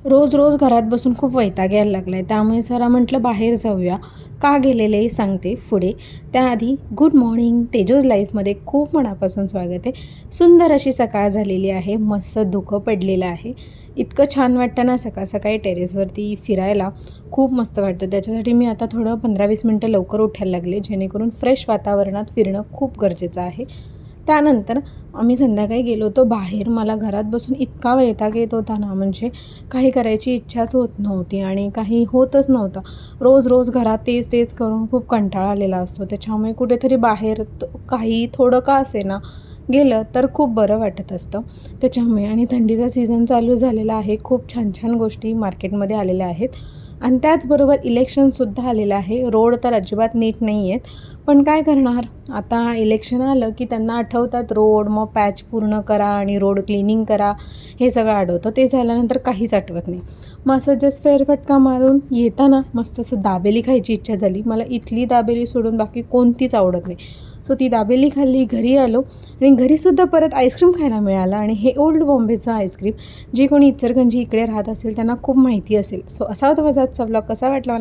रोज रोज घरात बसून खूप वैताग यायला लागला आहे. त्यामुळे जरा म्हटलं बाहेर जाऊया. का गेलेले सांगते पुढे. त्याआधी गुड मॉर्निंग, तेजोज लाईफमध्ये खूप मनापासून स्वागत आहे. सुंदर अशी सकाळ झालेली आहे. मस्त धुकं पडलेलं आहे. इतकं छान वाटतं ना सकाळ सकाळी टेरेसवरती फिरायला. खूप मस्त वाटतं. त्याच्यासाठी मी आता थोडं 15-20 मिनटं लवकर उठायला लागले, जेणेकरून फ्रेश वातावरणात फिरणं खूप गरजेचं आहे. त्यानंतर आम्ही संध्याकाळी गेलो होतो बाहेर. मला घरात बसून इतका वैताग येत होता ना, म्हणजे काही करायची इच्छाच होत नव्हती आणि काही होतच नव्हतं. रोज रोज घरात तेच तेच करून खूप कंटाळा आलेला असतो. त्याच्यामुळे कुठेतरी बाहेर काही थोडं का असेना गेलं तर खूप बरं वाटत असतं. त्याच्यामुळे आणि थंडीचा सीझन चालू झालेला आहे. खूप छान छान गोष्टी मार्केटमध्ये आलेल्या आहेत आणि त्याचबरोबर इलेक्शनसुद्धा आलेलं आहे. रोड तर अजिबात नीट नाही आहेत, पण काय करणार, आता इलेक्शन आलं की त्यांना आठवतात रोड, मग पॅच पूर्ण करा आणि रोड क्लिनिंग करा, हे सगळं आठवतं. ते झाल्यानंतर काहीच आठवत नाही. मग असं जस्ट फेरफटका मारून येताना मस्त असं दाबेली खायची इच्छा झाली. मला इथली दाबेली सोडून बाकी कोणतीच आवडत नाही. सो ती दाबेली खाल्ली, घरी आलो आणि घरीसुद्धा परत आईस्क्रीम खायला मिळालं. आणि हे ओल्ड बॉम्बेचं आईस्क्रीम, जे कोणी इचलकरंजी इकडे राहत असेल त्यांना खूप माहिती असेल. सो असा होता माझा आजचा व्लॉग. कसा वाटला